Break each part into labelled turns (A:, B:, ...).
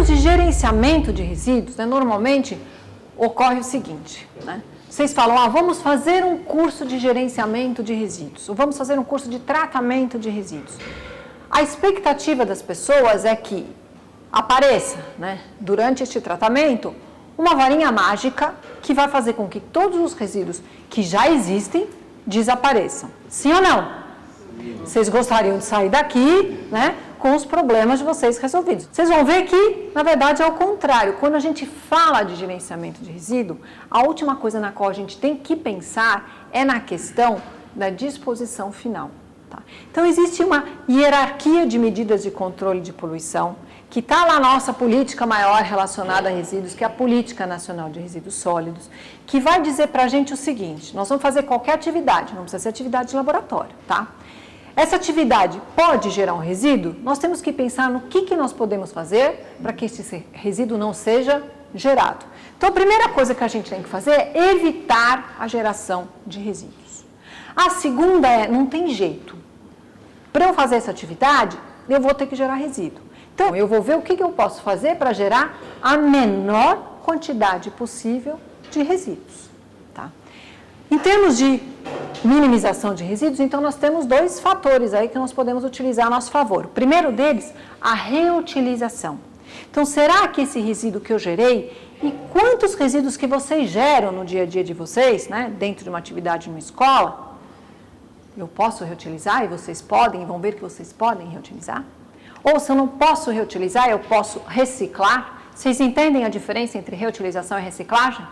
A: termos de gerenciamento de resíduos, né, normalmente ocorre o seguinte, né? Vocês falam, vamos fazer um curso de gerenciamento de resíduos, ou vamos fazer um curso de tratamento de resíduos. A expectativa das pessoas é que apareça, né, durante este tratamento, uma varinha mágica que vai fazer com que todos os resíduos que já existem desapareçam. Sim ou não? Vocês gostariam de sair daqui, né, com os problemas de vocês resolvidos. Vocês vão ver que, na verdade, é o contrário. Quando a gente fala de gerenciamento de resíduo, a última coisa na qual a gente tem que pensar é na questão da disposição final. Tá? Então, existe uma hierarquia de medidas de controle de poluição, que está lá na nossa política maior relacionada a resíduos, que é a Política Nacional de Resíduos Sólidos, que vai dizer para a gente o seguinte: nós vamos fazer qualquer atividade, não precisa ser atividade de laboratório, tá? Essa atividade pode gerar um resíduo? Nós temos que pensar no que nós podemos fazer para que esse resíduo não seja gerado. Então, a primeira coisa que a gente tem que fazer é evitar a geração de resíduos. A segunda é, não tem jeito. Para eu fazer essa atividade, eu vou ter que gerar resíduo. Então, eu vou ver o que eu posso fazer para gerar a menor quantidade possível de resíduos. Tá? Em termos de minimização de resíduos, então nós temos dois fatores aí que nós podemos utilizar a nosso favor. O primeiro deles, a reutilização. Então, será que esse resíduo que eu gerei, e quantos resíduos que vocês geram no dia a dia de vocês, né, dentro de uma atividade numa escola, eu posso reutilizar e vocês podem, e vão ver que vocês podem reutilizar? Ou se eu não posso reutilizar, eu posso reciclar? Vocês entendem a diferença entre reutilização e reciclagem?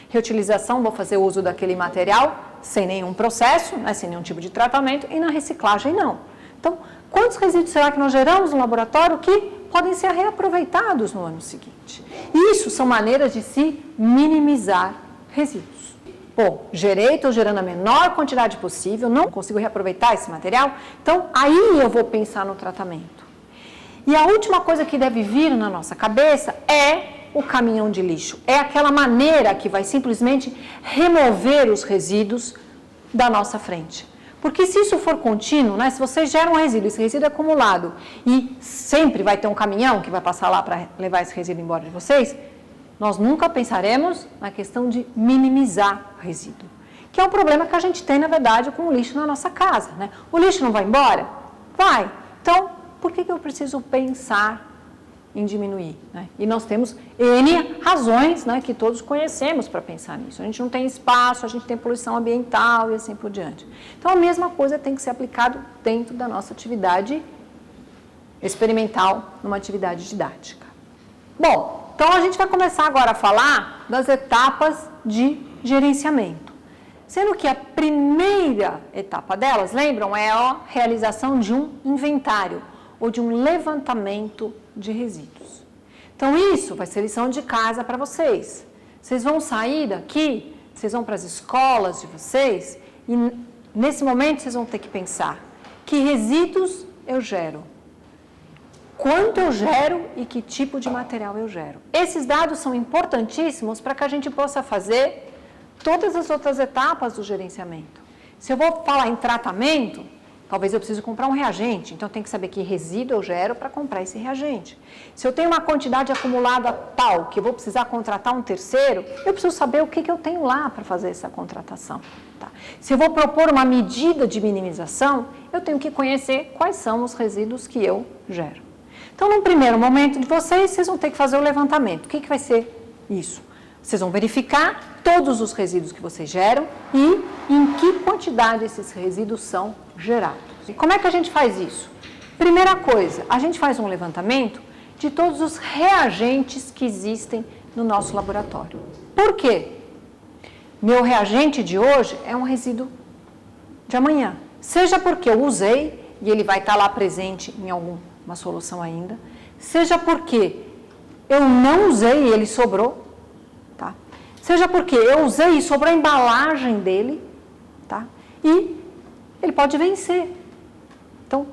A: Reutilização, vou fazer uso daquele material sem nenhum processo, né, sem nenhum tipo de tratamento, e na reciclagem não. Então, quantos resíduos será que nós geramos no laboratório que podem ser reaproveitados no ano seguinte? Isso são maneiras de se minimizar resíduos. Bom, estou gerando a menor quantidade possível, não consigo reaproveitar esse material, então aí eu vou pensar no tratamento. E a última coisa que deve vir na nossa cabeça é o caminhão de lixo. É aquela maneira que vai simplesmente remover os resíduos da nossa frente. Porque se isso for contínuo, né, se vocês geram um resíduo, esse resíduo é acumulado e sempre vai ter um caminhão que vai passar lá para levar esse resíduo embora de vocês, nós nunca pensaremos na questão de minimizar o resíduo. Que é um problema que a gente tem, na verdade, com o lixo na nossa casa. Né? O lixo não vai embora? Vai. Então, por que eu preciso pensar em diminuir? Né? E nós temos N razões, né, que todos conhecemos para pensar nisso. A gente não tem espaço, a gente tem poluição ambiental e assim por diante. Então, a mesma coisa tem que ser aplicado dentro da nossa atividade experimental, numa atividade didática. Bom, então a gente vai começar agora a falar das etapas de gerenciamento. Sendo que a primeira etapa delas, lembram, é a realização de um inventário ou de um levantamento de resíduos. Então, isso vai ser lição de casa para vocês. Vocês vão sair daqui, vocês vão para as escolas de vocês e, nesse momento, vocês vão ter que pensar que resíduos eu gero, quanto eu gero e que tipo de material eu gero. Esses dados são importantíssimos para que a gente possa fazer todas as outras etapas do gerenciamento. Se eu vou falar em tratamento, talvez eu precise comprar um reagente, então eu tenho que saber que resíduo eu gero para comprar esse reagente. Se eu tenho uma quantidade acumulada tal, que eu vou precisar contratar um terceiro, eu preciso saber o que eu tenho lá para fazer essa contratação. Tá? Se eu vou propor uma medida de minimização, eu tenho que conhecer quais são os resíduos que eu gero. Então, no primeiro momento de vocês vão ter que fazer o levantamento. O que vai ser isso? Vocês vão verificar todos os resíduos que vocês geram e em que quantidade esses resíduos são gerados. E como é que a gente faz isso? Primeira coisa, a gente faz um levantamento de todos os reagentes que existem no nosso laboratório. Por quê? Meu reagente de hoje é um resíduo de amanhã. Seja porque eu usei e ele vai estar lá presente em alguma solução ainda, seja porque eu não usei e ele sobrou, tá? Seja porque eu usei e sobrou a embalagem dele, tá? E ele pode vencer. Então,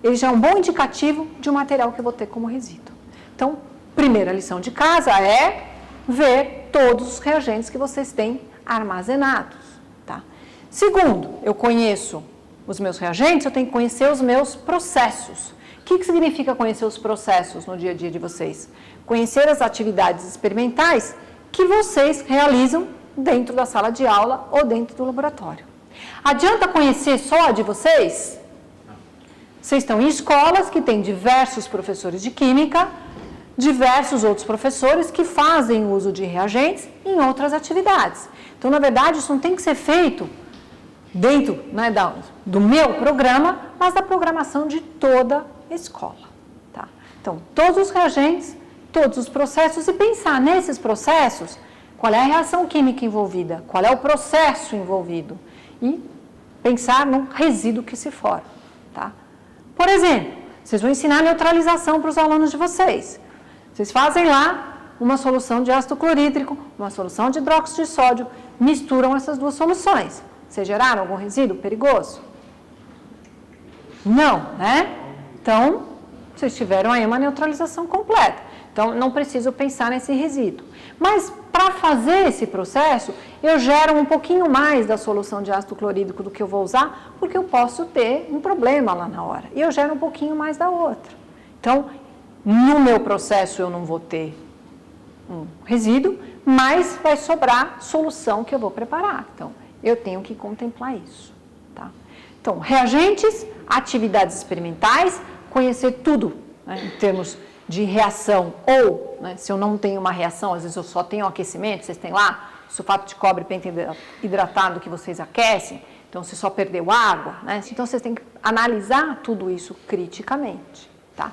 A: ele já é um bom indicativo de um material que eu vou ter como resíduo. Então, primeira lição de casa é ver todos os reagentes que vocês têm armazenados, tá? Segundo, eu conheço os meus reagentes, eu tenho que conhecer os meus processos. O que significa conhecer os processos no dia a dia de vocês? Conhecer as atividades experimentais que vocês realizam dentro da sala de aula ou dentro do laboratório. Adianta conhecer só a de vocês? Vocês estão em escolas que têm diversos professores de química, diversos outros professores que fazem uso de reagentes em outras atividades. Então, na verdade, isso não tem que ser feito dentro, né, do meu programa, mas da programação de toda a escola. Tá? Então, todos os reagentes, todos os processos, e pensar nesses processos, qual é a reação química envolvida, qual é o processo envolvido, e pensar no resíduo que se forma. Tá? Por exemplo, vocês vão ensinar neutralização para os alunos de vocês. Vocês fazem lá uma solução de ácido clorídrico, uma solução de hidróxido de sódio, misturam essas duas soluções. Vocês geraram algum resíduo perigoso? Não, né? Então, vocês tiveram aí uma neutralização completa. Então, não preciso pensar nesse resíduo. Mas, para fazer esse processo, eu gero um pouquinho mais da solução de ácido clorídrico do que eu vou usar, porque eu posso ter um problema lá na hora. E eu gero um pouquinho mais da outra. Então, no meu processo eu não vou ter um resíduo, mas vai sobrar solução que eu vou preparar. Então, eu tenho que contemplar isso. Tá? Então, reagentes, atividades experimentais, conhecer tudo, né, em termos de reação ou, né, se eu não tenho uma reação, às vezes eu só tenho um aquecimento, vocês têm lá sulfato de cobre pentaidratado que vocês aquecem, então você só perdeu água, né? Então vocês têm que analisar tudo isso criticamente. Tá?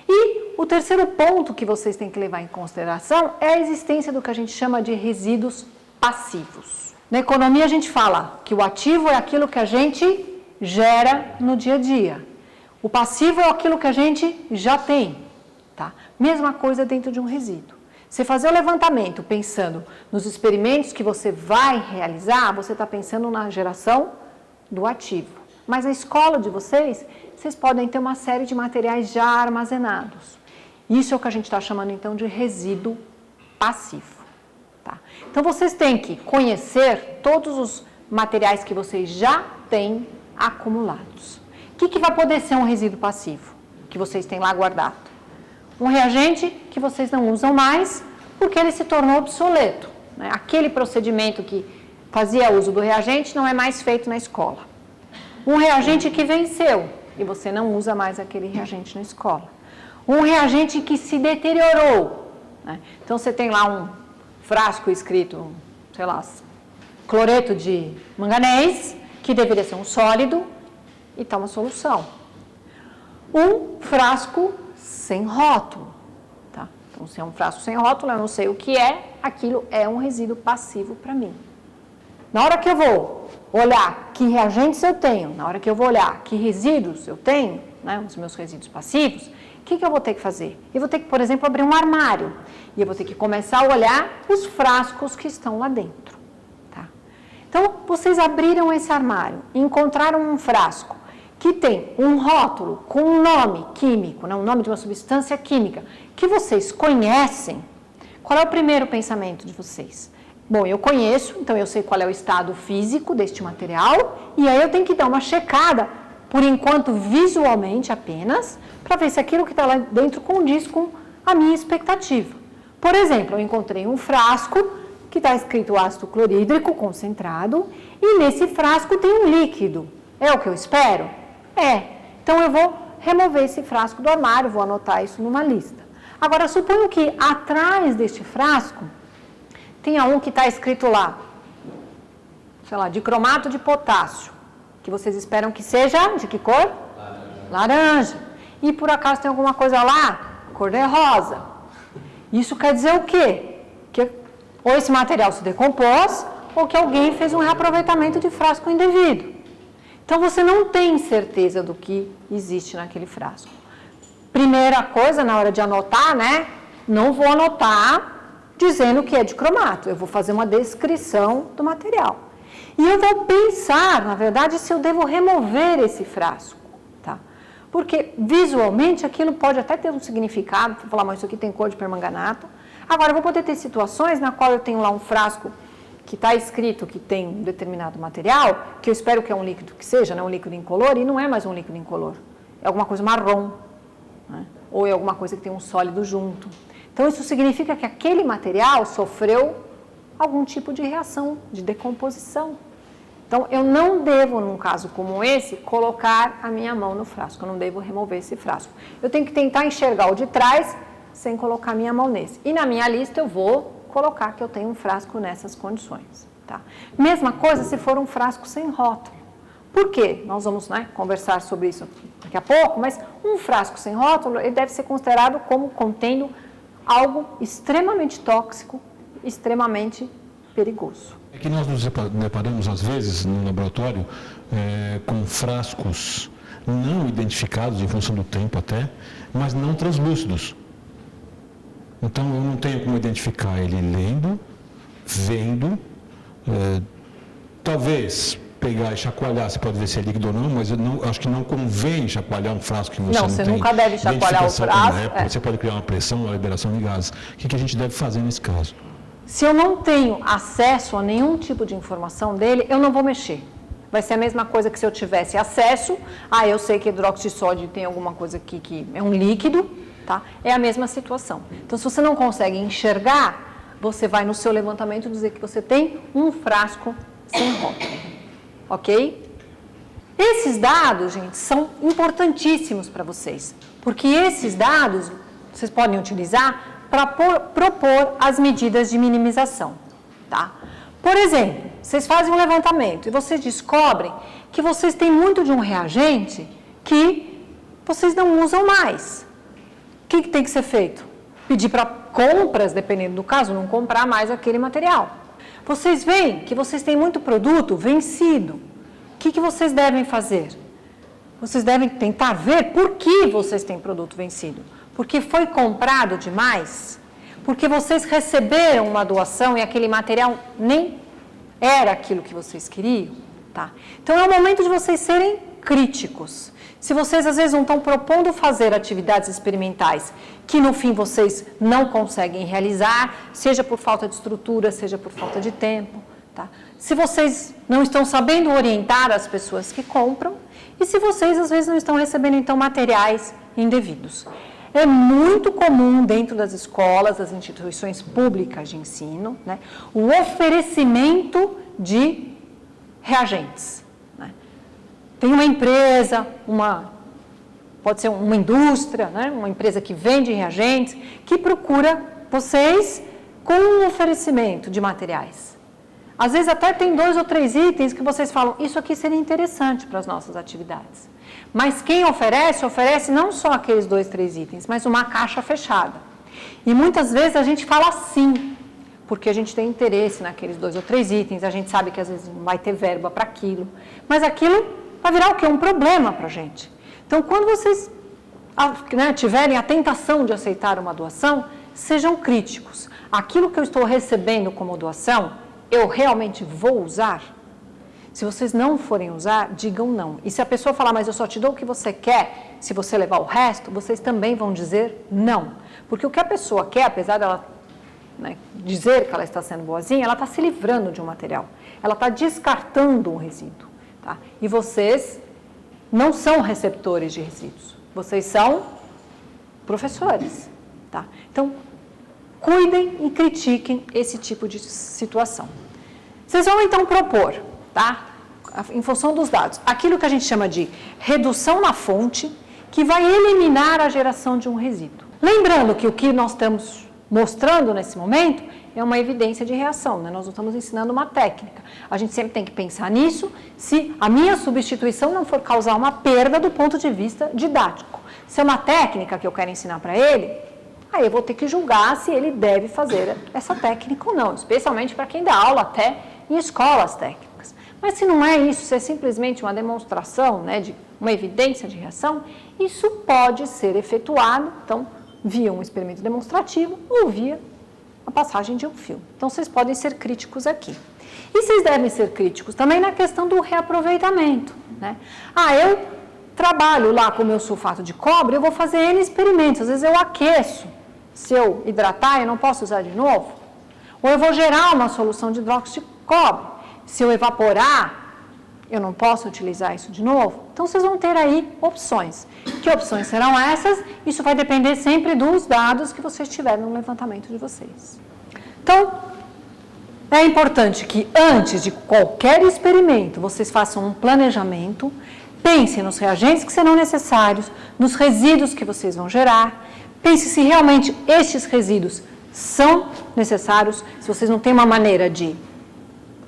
A: E o terceiro ponto que vocês têm que levar em consideração é a existência do que a gente chama de resíduos passivos. Na economia a gente fala que o ativo é aquilo que a gente gera no dia a dia. O passivo é aquilo que a gente já tem. Tá? Mesma coisa dentro de um resíduo. Você fazer o levantamento pensando nos experimentos que você vai realizar, você está pensando na geração do ativo. Mas na escola de vocês podem ter uma série de materiais já armazenados. Isso é o que a gente está chamando, então, de resíduo passivo. Tá? Então, vocês têm que conhecer todos os materiais que vocês já têm acumulados. O que vai poder ser um resíduo passivo que vocês têm lá guardado? Um reagente que vocês não usam mais porque ele se tornou obsoleto. Né? Aquele procedimento que fazia uso do reagente não é mais feito na escola. Um reagente que venceu e você não usa mais aquele reagente na escola. Um reagente que se deteriorou. Né? Então, você tem lá um frasco escrito, sei lá, cloreto de manganês, que deveria ser um sólido, e está uma solução. Um frasco sem rótulo. Tá? Então, se é um frasco sem rótulo, eu não sei o que é, aquilo é um resíduo passivo para mim. Na hora que eu vou olhar que reagentes eu tenho, na hora que eu vou olhar que resíduos eu tenho, né, os meus resíduos passivos, o que eu vou ter que fazer? Eu vou ter que, por exemplo, abrir um armário e eu vou ter que começar a olhar os frascos que estão lá dentro. Tá? Então, vocês abriram esse armário e encontraram um frasco que tem um rótulo com um nome químico, né, um nome de uma substância química que vocês conhecem. Qual é o primeiro pensamento de vocês? Bom, eu conheço, então eu sei qual é o estado físico deste material, e aí eu tenho que dar uma checada, por enquanto visualmente apenas, para ver se aquilo que está lá dentro condiz com a minha expectativa. Por exemplo, eu encontrei um frasco que está escrito ácido clorídrico concentrado, e nesse frasco tem um líquido. É o que eu espero? É. Então eu vou remover esse frasco do armário, vou anotar isso numa lista. Agora, suponho que atrás deste frasco tenha um que está escrito lá, sei lá, dicromato de potássio, que vocês esperam que seja de que cor? Laranja. E por acaso tem alguma coisa lá? Cor de rosa. Isso quer dizer o quê? Que ou esse material se decompôs, ou que alguém fez um reaproveitamento de frasco indevido. Então você não tem certeza do que existe naquele frasco. Primeira coisa, na hora de anotar, né? Não vou anotar dizendo que é de cromato, eu vou fazer uma descrição do material. E eu vou pensar, na verdade, se eu devo remover esse frasco, tá? Porque visualmente aquilo pode até ter um significado, vou falar, mas isso aqui tem cor de permanganato. Agora, eu vou poder ter situações na qual eu tenho lá um frasco que está escrito que tem um determinado material, que eu espero que é um líquido que seja, né, um líquido incolor, e não é mais um líquido incolor, é alguma coisa marrom. né? Ou é alguma coisa que tem um sólido junto. Então, isso significa que aquele material sofreu algum tipo de reação, de decomposição. Então, eu não devo, num caso como esse, colocar a minha mão no frasco, eu não devo remover esse frasco. Eu tenho que tentar enxergar o de trás sem colocar a minha mão nesse. E na minha lista eu vou colocar que eu tenho um frasco nessas condições. Tá? Mesma coisa se for um frasco sem rótulo. Por quê? Nós vamos, né, conversar sobre isso daqui a pouco, mas um frasco sem rótulo ele deve ser considerado como contendo algo extremamente tóxico, extremamente perigoso.
B: É que nós nos deparamos, às vezes, no laboratório, com frascos não identificados, em função do tempo até, mas não translúcidos. Então, eu não tenho como identificar ele lendo, vendo, talvez pegar e chacoalhar, você pode ver se é líquido ou não, mas eu não, acho que não convém chacoalhar um frasco que você não tem.
A: Não, você nunca deve chacoalhar o frasco.
B: Você pode criar uma pressão, uma liberação de gases. O que a gente deve fazer nesse caso?
A: Se eu não tenho acesso a nenhum tipo de informação dele, eu não vou mexer. Vai ser a mesma coisa que se eu tivesse acesso, eu sei que hidróxido de sódio tem alguma coisa aqui que é um líquido, tá? É a mesma situação. Então, se você não consegue enxergar, você vai no seu levantamento dizer que você tem um frasco sem rótulo, ok? Esses dados, gente, são importantíssimos para vocês, porque esses dados vocês podem utilizar para propor as medidas de minimização, tá? Por exemplo, vocês fazem um levantamento e vocês descobrem que vocês têm muito de um reagente que vocês não usam mais. O que tem que ser feito? Pedir para compras, dependendo do caso, não comprar mais aquele material. Vocês veem que vocês têm muito produto vencido. O que vocês devem fazer? Vocês devem tentar ver por que vocês têm produto vencido. Porque foi comprado demais? Porque vocês receberam uma doação e aquele material nem era aquilo que vocês queriam? Tá? Então, é o momento de vocês serem críticos. Se vocês, às vezes, não estão propondo fazer atividades experimentais que, no fim, vocês não conseguem realizar, seja por falta de estrutura, seja por falta de tempo. Tá? Se vocês não estão sabendo orientar as pessoas que compram e se vocês, às vezes, não estão recebendo, então, materiais indevidos. É muito comum dentro das escolas, das instituições públicas de ensino, né, o oferecimento de reagentes. Né? Tem uma empresa, pode ser uma indústria, né, uma empresa que vende reagentes, que procura vocês com um oferecimento de materiais. Às vezes até tem 2 ou 3 itens que vocês falam, isso aqui seria interessante para as nossas atividades. Mas quem oferece não só aqueles 2, 3 itens, mas uma caixa fechada. E muitas vezes a gente fala sim, porque a gente tem interesse naqueles 2 ou 3 itens, a gente sabe que às vezes não vai ter verba para aquilo, mas aquilo vai virar o quê? Um problema para a gente. Então, quando vocês tiverem a tentação de aceitar uma doação, sejam críticos. Aquilo que eu estou recebendo como doação, eu realmente vou usar? Se vocês não forem usar, digam não. E se a pessoa falar, mas eu só te dou o que você quer, se você levar o resto, vocês também vão dizer não. Porque o que a pessoa quer, apesar dela dizer que ela está sendo boazinha, ela está se livrando de um material. Ela está descartando um resíduo. Tá? E vocês não são receptores de resíduos. Vocês são professores. Tá? Então, cuidem e critiquem esse tipo de situação. Vocês vão, então, propor, tá? Em função dos dados, aquilo que a gente chama de redução na fonte, que vai eliminar a geração de um resíduo. Lembrando que o que nós estamos mostrando nesse momento é uma evidência de reação, né? Nós não estamos ensinando uma técnica. A gente sempre tem que pensar nisso se a minha substituição não for causar uma perda do ponto de vista didático. Se é uma técnica que eu quero ensinar para ele, aí eu vou ter que julgar se ele deve fazer essa técnica ou não, especialmente para quem dá aula até em escolas técnicas. Mas se não é isso, se é simplesmente uma demonstração, né, de uma evidência de reação, isso pode ser efetuado, então, via um experimento demonstrativo ou via a passagem de um filme. Então, vocês podem ser críticos aqui. E vocês devem ser críticos também na questão do reaproveitamento. Né? Eu trabalho lá com o meu sulfato de cobre, eu vou fazer N experimentos, às vezes eu aqueço. Se eu hidratar, eu não posso usar de novo. Ou eu vou gerar uma solução de hidróxido de cobre. Se eu evaporar, eu não posso utilizar isso de novo? Então, vocês vão ter aí opções. Que opções serão essas? Isso vai depender sempre dos dados que vocês tiverem no levantamento de vocês. Então, é importante que antes de qualquer experimento, vocês façam um planejamento, pensem nos reagentes que serão necessários, nos resíduos que vocês vão gerar, pense se realmente estes resíduos são necessários, se vocês não têm uma maneira de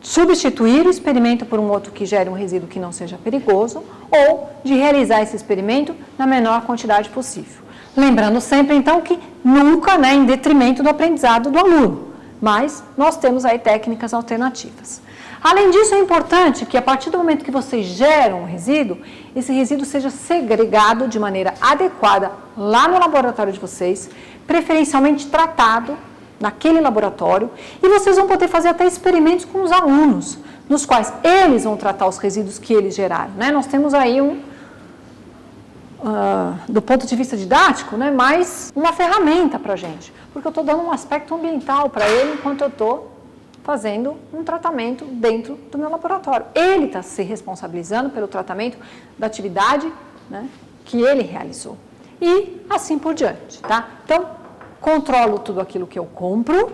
A: substituir o experimento por um outro que gere um resíduo que não seja perigoso, ou de realizar esse experimento na menor quantidade possível. Lembrando sempre, então, que nunca, em detrimento do aprendizado do aluno, mas nós temos aí técnicas alternativas. Além disso, é importante que a partir do momento que vocês geram um resíduo, esse resíduo seja segregado de maneira adequada lá no laboratório de vocês, preferencialmente tratado naquele laboratório, e vocês vão poder fazer até experimentos com os alunos, nos quais eles vão tratar os resíduos que eles geraram. Nós temos aí do ponto de vista didático, mais uma ferramenta para a gente, porque eu estou dando um aspecto ambiental para ele enquanto eu estou fazendo um tratamento dentro do meu laboratório. Ele está se responsabilizando pelo tratamento da atividade que ele realizou. E assim por diante, tá? Então, controlo tudo aquilo que eu compro,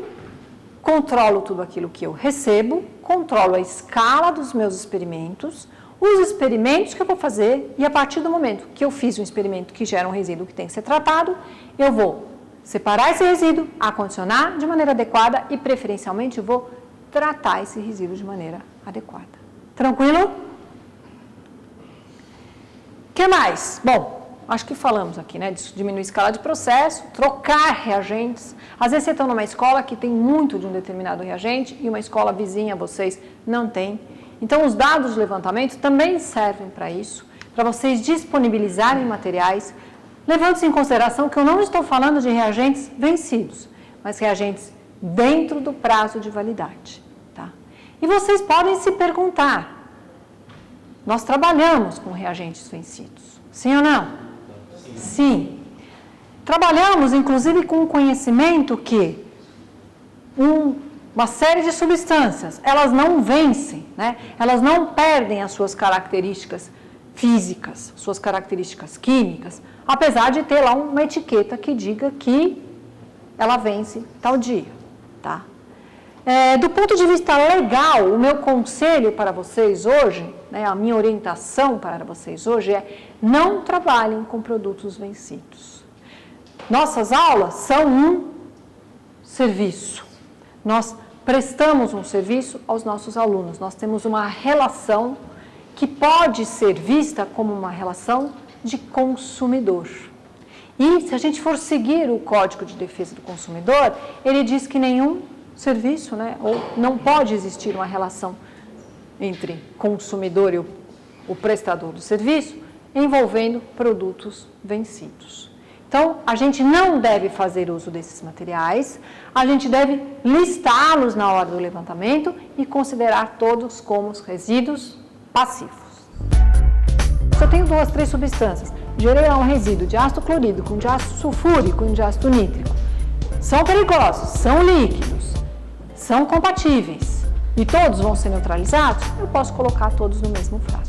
A: controlo tudo aquilo que eu recebo, controlo a escala dos meus experimentos, os experimentos que eu vou fazer, e a partir do momento que eu fiz um experimento que gera um resíduo que tem que ser tratado, eu vou separar esse resíduo, acondicionar de maneira adequada e, preferencialmente, eu vou tratar esse resíduo de maneira adequada. Tranquilo? O que mais? Bom, acho que falamos aqui, de diminuir a escala de processo, trocar reagentes. Às vezes você está numa escola que tem muito de um determinado reagente e uma escola vizinha a vocês não tem. Então, os dados de levantamento também servem para isso, para vocês disponibilizarem materiais, levando-se em consideração que eu não estou falando de reagentes vencidos, mas reagentes dentro do prazo de validade. Tá? E vocês podem se perguntar, nós trabalhamos com reagentes vencidos, sim ou não? Sim. Trabalhamos, inclusive, com o conhecimento que uma série de substâncias, elas não vencem, elas não perdem as suas características físicas, suas características químicas, apesar de ter lá uma etiqueta que diga que ela vence tal dia. Tá? Do ponto de vista legal, o meu conselho para vocês hoje, a minha orientação para vocês hoje é: não trabalhem com produtos vencidos. Nossas aulas são um serviço. Nós prestamos um serviço aos nossos alunos. Nós temos uma relação que pode ser vista como uma relação de consumidor. E se a gente for seguir o Código de Defesa do Consumidor, ele diz que nenhum serviço, ou não pode existir uma relação entre consumidor e o prestador do serviço envolvendo produtos vencidos. Então, a gente não deve fazer uso desses materiais, a gente deve listá-los na hora do levantamento e considerar todos como resíduos passivos. Se eu tenho 2, 3 substâncias, gerei um resíduo de ácido clorídrico, com de ácido sulfúrico e de ácido nítrico, são perigosos, são líquidos, são compatíveis e todos vão ser neutralizados, eu posso colocar todos no mesmo frasco.